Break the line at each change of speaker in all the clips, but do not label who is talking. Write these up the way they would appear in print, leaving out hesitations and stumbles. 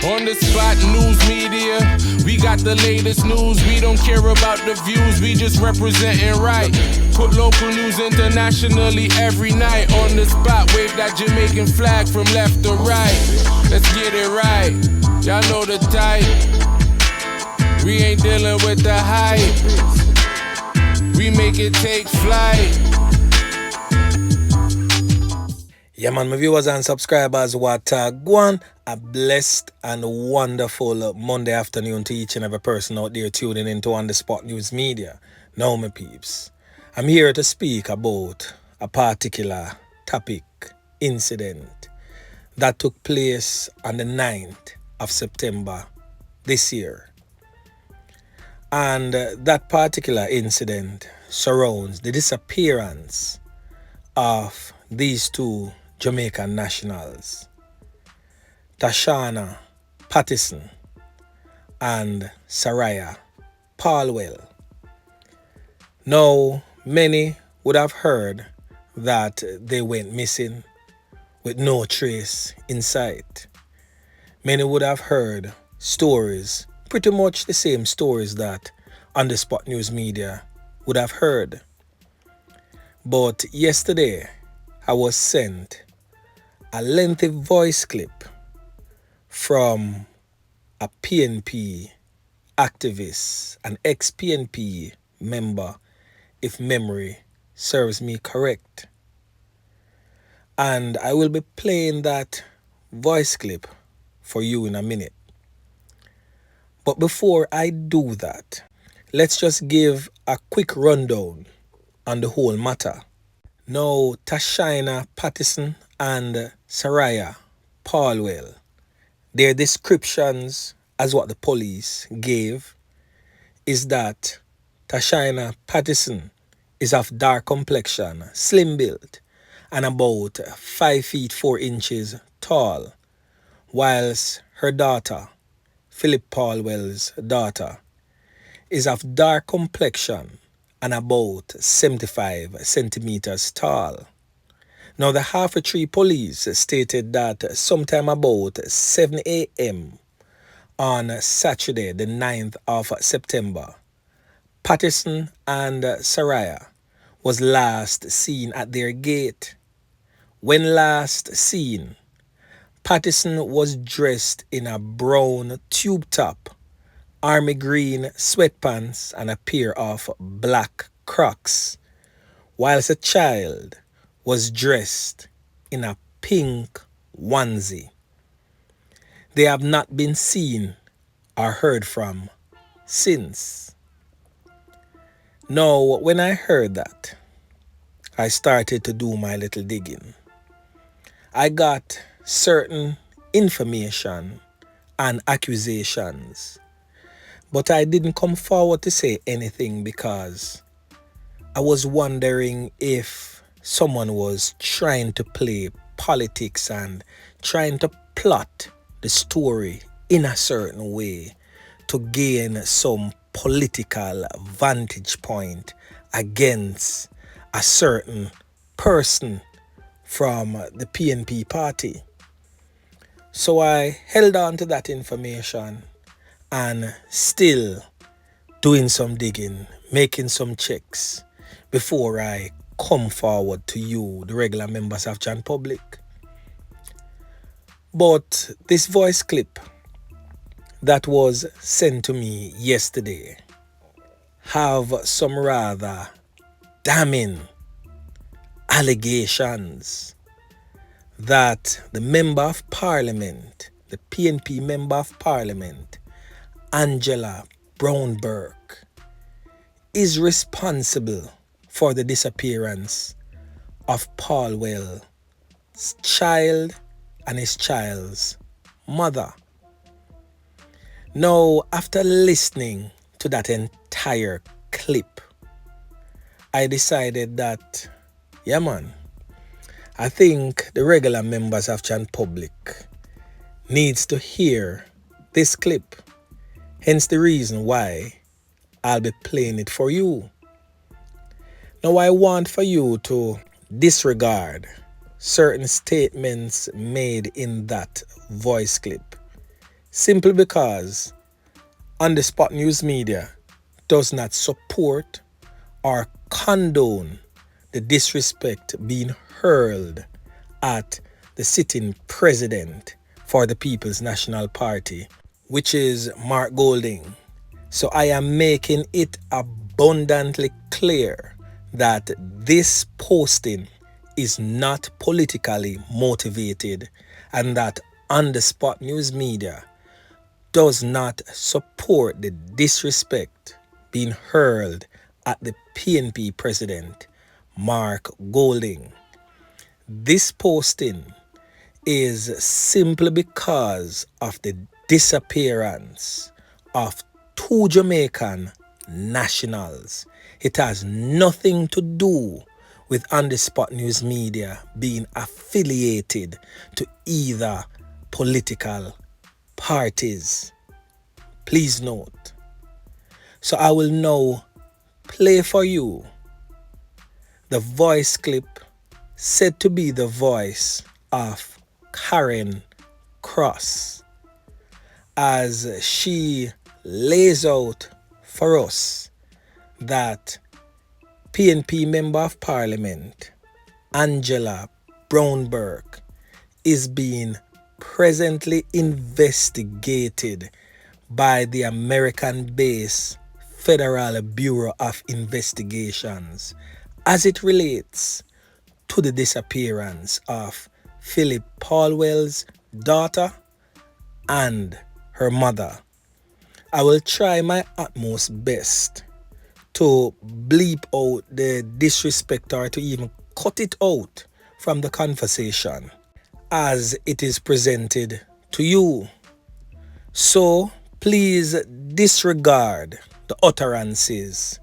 On the spot news media, we got the latest news. We don't care about the views, we just representing right. Put local news internationally every night. On the spot, wave that Jamaican flag from left to right. Let's get it right, y'all know the type. We ain't dealing with the hype, we make it take flight.
Yeah man, my viewers and subscribers, what go on. A blessed and wonderful Monday afternoon to each and every person out there tuning into On The Spot News Media. Now my peeps, I'm here to speak about a particular topic, incident that took place on the 9th of September this year. And that particular incident surrounds the disappearance of these two Jamaican nationals, Tashana Pattison and Phillip Paulwell. Now, many would have heard that they went missing with no trace in sight. Many would have heard stories, pretty much the same stories that On The Spot News Media would have heard. But yesterday, I was sent a lengthy voice clip from a PNP activist, an ex-PNP member, if memory serves me correct. And I will be playing that voice clip for you in a minute. But before I do that, let's just give a quick rundown on the whole matter. Now, Tashina Pattison and Phillip Paulwell, their descriptions as what the police gave is that Tashina Pattison is of dark complexion, slim built, and about 5 feet 4 inches tall, whilst her daughter, Phillip Paulwell's daughter, is of dark complexion and about 75 centimeters tall. Now, the Harford police stated that sometime about 7 a.m. on Saturday, the 9th of September, Pattison and Phillip was last seen at their gate. When last seen, Pattison was dressed in a brown tube top, army green sweatpants and a pair of black Crocs, whilst a child was dressed in a pink onesie. They have not been seen or heard from since. Now, when I heard that, I started to do my little digging. I got certain information and accusations, but I didn't come forward to say anything because I was wondering if someone was trying to play politics and trying to plot the story in a certain way to gain some political vantage point against a certain person from the PNP party. So I held on to that information and still doing some digging, making some checks before I come forward to you, the regular members of Jan Public. But this voice clip that was sent to me yesterday have some rather damning allegations that the Member of Parliament, the PNP Member of Parliament, Angela Brown Burke, is responsible for the disappearance of Paulwell's child and his child's mother. Now, after listening to that entire clip, I decided that, yeah man, I think the regular members of Jan Public needs to hear this clip. Hence the reason why I'll be playing it for you. Now, I want for you to disregard certain statements made in that voice clip, simply because On the Spot News Media does not support or condone the disrespect being hurled at the sitting president for the People's National Party, which is Mark Golding. So I am making it abundantly clear that this posting is not politically motivated and that On the Spot News Media does not support the disrespect being hurled at the PNP president, Mark Golding. This posting is simply because of the disappearance of two Jamaican nationals. It has nothing to do with On the Spot News Media being affiliated to either political parties. Please note. So I will now play for you the voice clip said to be the voice of Karen Cross as she lays out for us that PNP Member of Parliament Angela Burke is being presently investigated by the American-based Federal Bureau of Investigations as it relates to the disappearance of Phillip Paulwell's daughter and her mother. I will try my utmost best to bleep out the disrespect or to even cut it out from the conversation as it is presented to you. So please disregard the utterances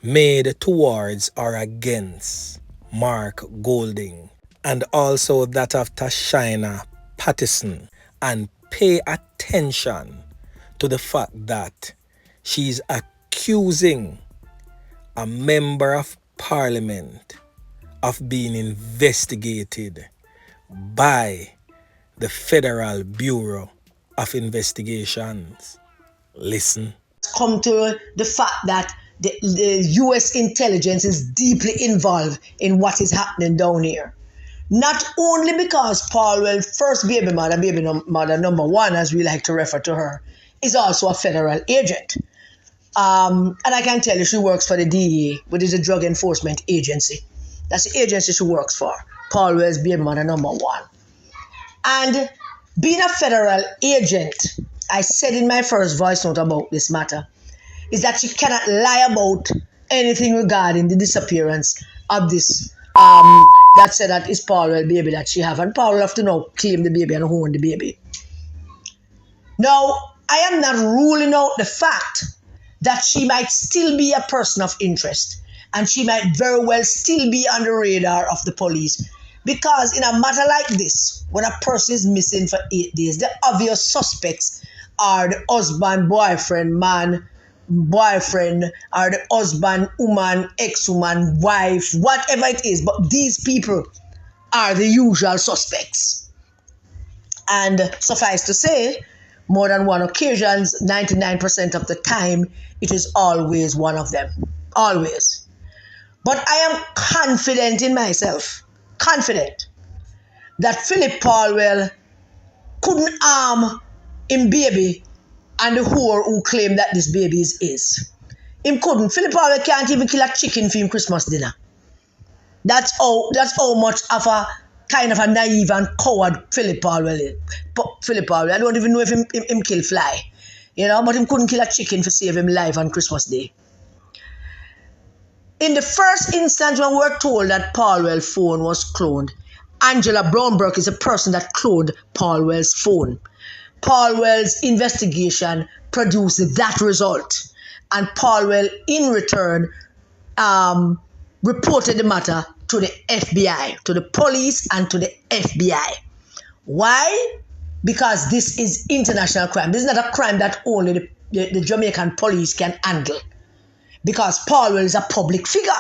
made towards or against Mark Golding and also that of Tashina Pattison, and pay attention to the fact that she's accusing a member of parliament of being investigated by the Federal Bureau of Investigations. Listen.
Come to the fact that the US intelligence is deeply involved in what is happening down here. Not only because Paulwell, first baby mother number one, as we like to refer to her, is also a federal agent. And I can tell you she works for the DEA, which is a drug enforcement agency. That's the agency she works for. Paulwell's baby mother number one. And being a federal agent, I said in my first voice note about this matter, is that she cannot lie about anything regarding the disappearance of this that said that it's Paulwell baby that she have, and Paul have to now claim the baby and own the baby. Now, I am not ruling out the fact that she might still be a person of interest and she might very well still be on the radar of the police, because in a matter like this, when a person is missing for 8 days, the obvious suspects are the husband, boyfriend, man, boyfriend, or the husband, woman, ex-woman, wife, whatever it is. But these people are the usual suspects. And suffice to say, more than one occasions, 99% of the time, it is always one of them. Always. But I am confident in myself, confident, that Phillip Paulwell couldn't harm him baby and the whore who claimed that this baby is his. Him couldn't. Phillip Paulwell can't even kill a chicken for him Christmas dinner. That's how much of a kind of a naive and coward Phillip Paulwell is. Phillip Paulwell, I don't even know if him kill fly. But him couldn't kill a chicken for save him life on Christmas Day. In the first instance when we're told that Paulwell's phone was cloned, Angela Burke is a person that cloned Paulwell's phone. Paulwell's investigation produced that result, and Paulwell in return reported the matter to the FBI, to the police and to the FBI. Why? Because this is international crime. This is not a crime that only the Jamaican police can handle. Because Paulwell is a public figure.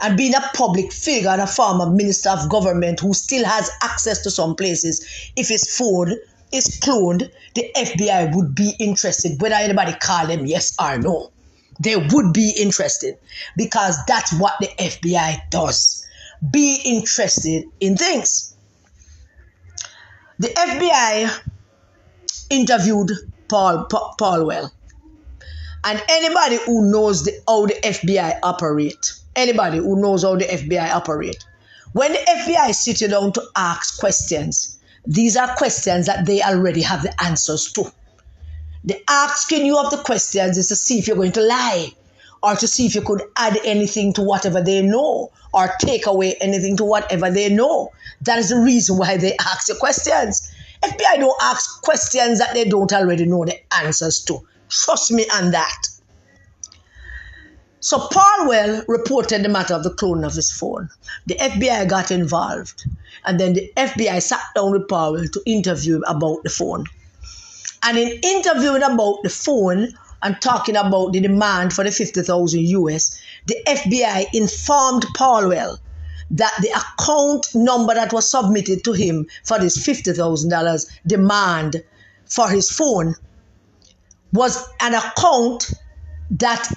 And being a public figure and a former minister of government who still has access to some places, if his phone is cloned, the FBI would be interested, whether anybody call them yes or no. They would be interested because that's what the FBI does. Be interested in things. The FBI interviewed Paulwell. And anybody who knows how the FBI operate, when the FBI sit you down to ask questions, these are questions that they already have the answers to. The asking you of the questions is to see if you're going to lie, or to see if you could add anything to whatever they know, or take away anything to whatever they know. That is the reason why they ask the questions. FBI don't ask questions that they don't already know the answers to. Trust me on that. So Paulwell reported the matter of the cloning of his phone. The FBI got involved. And then the FBI sat down with Paulwell to interview him about the phone. And in interviewing about the phone and talking about the demand for the 50,000 US, the FBI informed Paulwell that the account number that was submitted to him for this $50,000 demand for his phone was an account that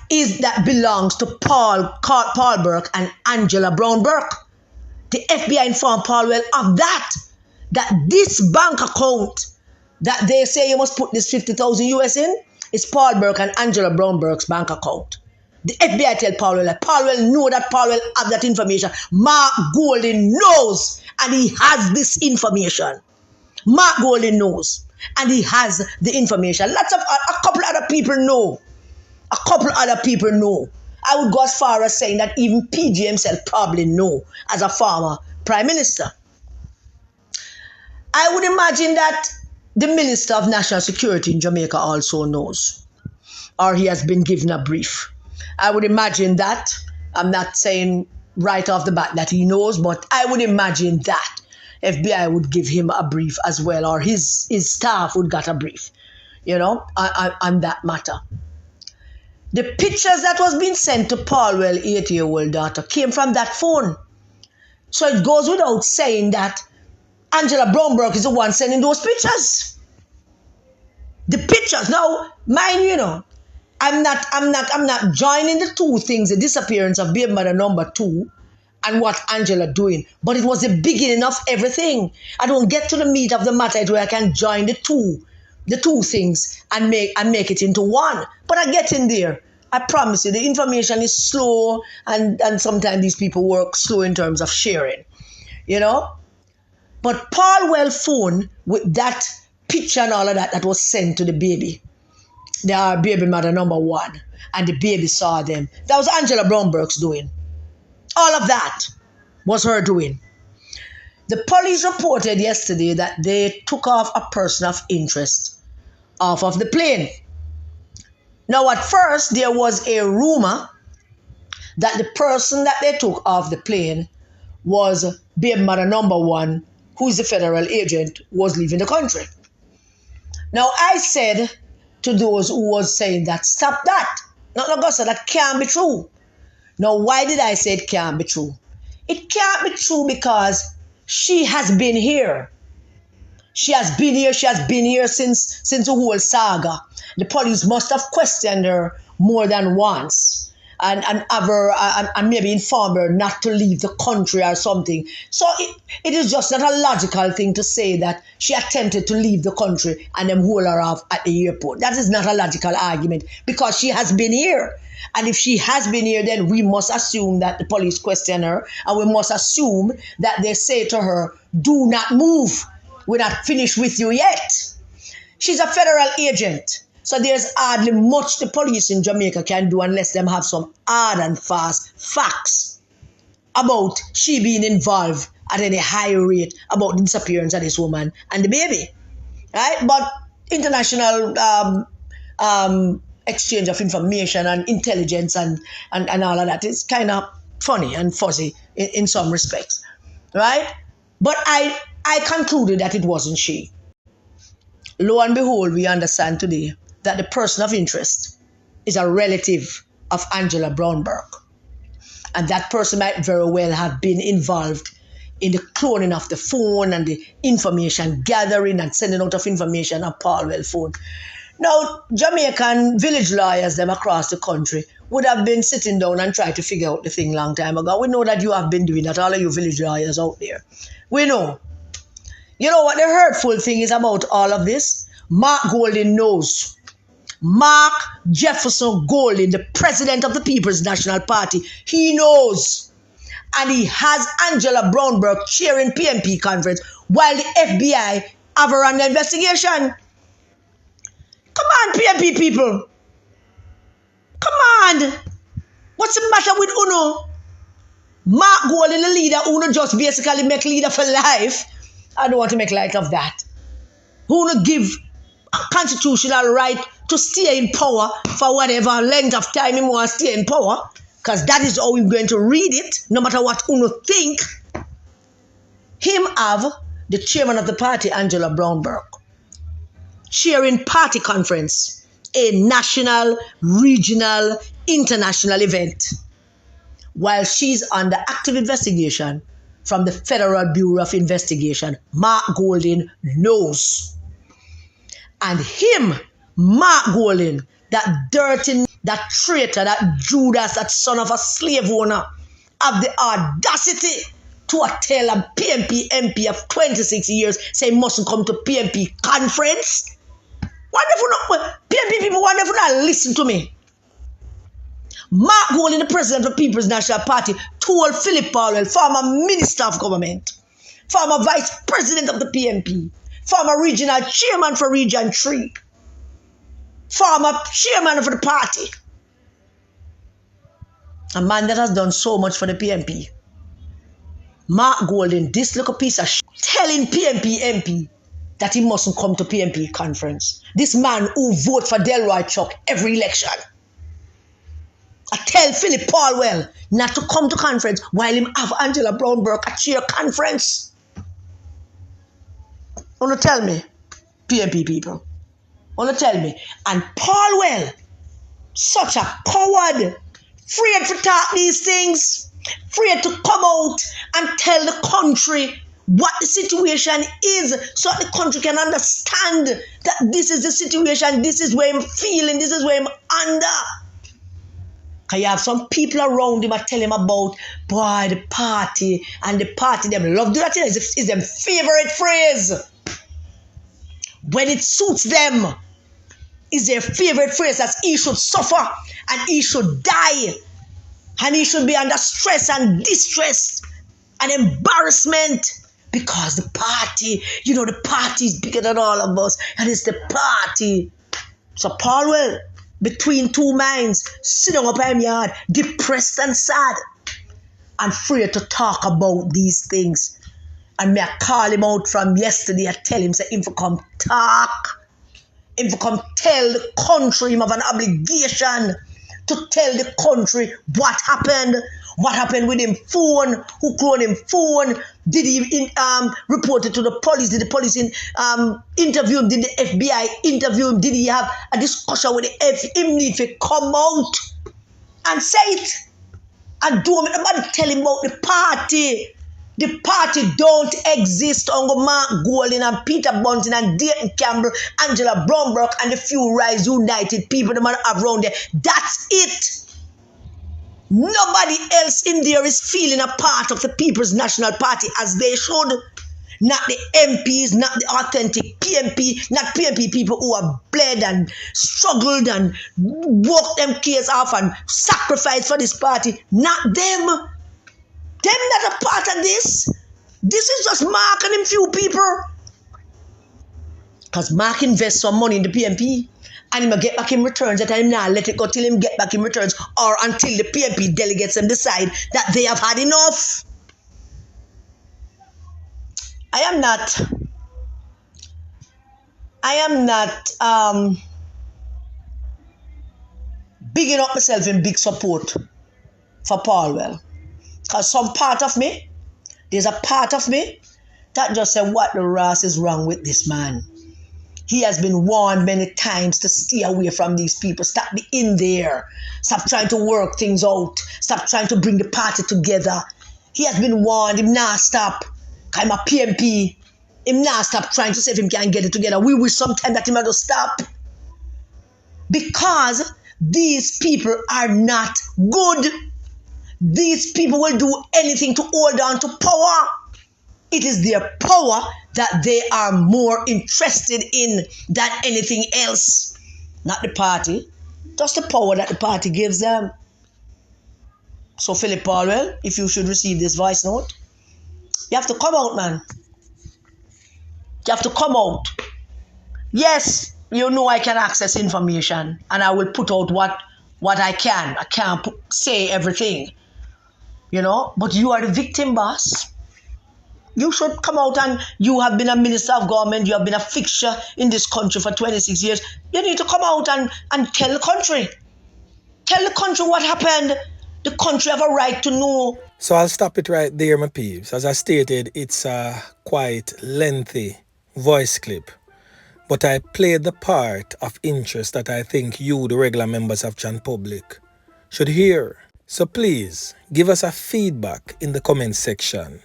belongs to Paul Burke and Angela Brown Burke. The FBI informed Paulwell of that this bank account that they say you must put this 50,000 US in is Paul Burke and Angela Brown Burke's bank account. The FBI tell Paulwell that Paulwell know that Paulwell have that information. Mark Golding knows, and he has this information. Mark Golding knows, and he has the information. A couple other people know. I would go as far as saying that even PG himself probably know as a former prime minister. I would imagine that the Minister of National Security in Jamaica also knows, or he has been given a brief. I would imagine that. I'm not saying right off the bat that he knows, but I would imagine that FBI would give him a brief as well, or his staff would get a brief, on that matter. The pictures that was being sent to Paulwell, 8-year-old daughter, came from that phone. So it goes without saying that Angela Brown Burke is the one sending those pictures. The pictures. Now, mind you, I'm not joining the two things, the disappearance of baby mother number 2 and what Angela doing. But it was the beginning of everything. I don't get to the meat of the matter where I can join the two things and make it into one. But I get in there. I promise you, the information is slow, and sometimes these people work slow in terms of sharing, But Paulwell phone with that picture and all of that was sent to the baby. They are baby mother number 1, and the baby saw them. That was Angela Brown Burke's doing. All of that was her doing. The police reported yesterday that they took off a person of interest off of the plane. Now, at first, there was a rumor that the person that they took off the plane was baby mother number 1, who is the federal agent, was leaving the country. Now, I said to those who was saying that, stop that. No, that can't be true. Now, why did I say it can't be true? It can't be true because she has been here. She has been here since the whole saga. The police must have questioned her more than once and maybe informed her not to leave the country or something. So it is just not a logical thing to say that she attempted to leave the country and then hold her off at the airport. That is not a logical argument because she has been here. And if she has been here, then we must assume that the police question her, and we must assume that they say to her, do not move. We're not finished with you yet. She's a federal agent. So there's hardly much the police in Jamaica can do unless them have some hard and fast facts about she being involved at any high rate about the disappearance of this woman and the baby. Right? But international exchange of information and intelligence and all of that is kind of funny and fuzzy in some respects. Right? But I concluded that it wasn't she. Lo and behold, we understand today that the person of interest is a relative of Angela Brown Burke. And that person might very well have been involved in the cloning of the phone and the information gathering and sending out of information on Paulwell phone. Now, Jamaican village lawyers them across the country would have been sitting down and trying to figure out the thing long time ago. We know that you have been doing that, all of you village lawyers out there. We know. You know what the hurtful thing is about all of this? Mark Golding knows. Mark Jefferson Golding, the president of the People's National Party, he knows. And he has Angela Brownberg chairing PMP conference while the FBI have a run the investigation. Come on, PMP people. Come on. What's the matter with Uno? Mark Golding, the leader, Uno just basically make leader for life. I don't want to make light of that. Uno give a constitutional right to stay in power for whatever length of time he wants to stay in power. Because that is how we're going to read it, no matter what Uno think. Him have the chairman of the party, Angela Brownberg, chairing party conference, a national, regional, international event, while she's under active investigation from the Federal Bureau of Investigation. Mark Golding knows. And him, Mark Golding, that dirty, that traitor, that Judas, that son of a slave owner, have the audacity to tell a PMP MP of 26 years, say he mustn't come to PMP conference. Wonderful, PMP people, wonderful, not listen to me. Mark Golding, the president of the People's National Party, told Phillip Paulwell, former minister of government, former vice president of the PMP, former regional chairman for Region 3, former chairman of the party, a man that has done so much for the PMP. Mark Golding, this little piece of shit, telling PMP MP that he mustn't come to PMP conference. This man who vote for Delroy Chuck every election. I tell Phillip Paulwell not to come to conference while him have Angela Brownberg at chair conference. Wanna tell me, PMP people? Wanna tell me? And Paulwell, such a coward, afraid to talk these things, afraid to come out and tell the country what the situation is, so that the country can understand that this is the situation, this is where I'm feeling, this is where I'm under. Because you have some people around him that tell him about, boy, the party, and the party, them love do that, is their favorite phrase. When it suits them, is their favorite phrase that he should suffer, and he should die, and he should be under stress and distress and embarrassment. Because the party, you know, the party is bigger than all of us, and it's the party. So Paulwell, between two minds, sitting up in yard, depressed and sad, and afraid to talk about these things. And me I call him out from yesterday, I tell him, say, him for come talk, him for come tell the country, him have an obligation to tell the country what happened with him phone, who cloned him phone, did he report it to the police, did the police interview him, did the FBI interview him, did he have a discussion with the him need to come out and say it, and do him, nobody tell him about the party. The party don't exist on Mark Golding and Peter Bunting and Dayton Campbell, Angela Brownberg and the few Rise United people the man have around there. That's it. Nobody else in there is feeling a part of the People's National Party as they should. Not the MPs, not the authentic PMP, not PMP people who have bled and struggled and walked them case off and sacrificed for this party. Not them. Them not a part of this. This is just Mark and him few people. Because Mark invests some money in the PMP and he will get back in returns that time now let it go till him get back in returns or until the PMP delegates them decide that they have had enough. I am not bigging up myself in big support for Paulwell. Because some part of me, there's a part of me that just said, what the Ross is wrong with this man? He has been warned many times to stay away from these people. Stop being in there. Stop trying to work things out. Stop trying to bring the party together. He has been warned. Him not stop. I'm a PMP. Him not stop trying to see if him can get it together. We wish sometime that him had to stop. Because these people are not good. These people will do anything to hold on to power. It is their power that they are more interested in than anything else. Not the party. Just the power that the party gives them. So Phillip Paulwell, if you should receive this voice note, you have to come out, man. You have to come out. Yes, you know I can access information and I will put out what I can. I can't say everything, you know, but you are the victim, boss. You should come out, and you have been a minister of government. You have been a fixture in this country for 26 years. You need to come out and tell the country. Tell the country what happened. The country have a right to know.
So I'll stop it right there, my peeps. As I stated, it's a quite lengthy voice clip, but I played the part of interest that I think you, the regular members of Chan Public, should hear. So please, give us a feedback in the comment section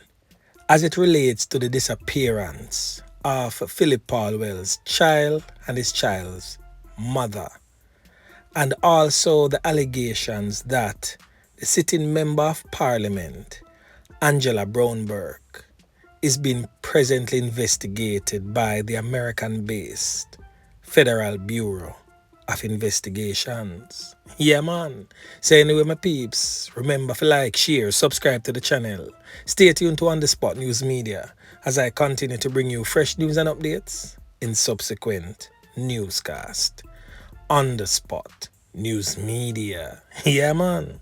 as it relates to the disappearance of Phillip Paulwell's child and his child's mother, and also the allegations that the sitting member of parliament, Angela Burke, is being presently investigated by the American-based Federal Bureau of Investigations. Yeah, man. So anyway, my peeps, remember to like, share, subscribe to the channel. Stay tuned to On The Spot News Media as I continue to bring you fresh news and updates in subsequent newscast. On The Spot News Media. Yeah, man.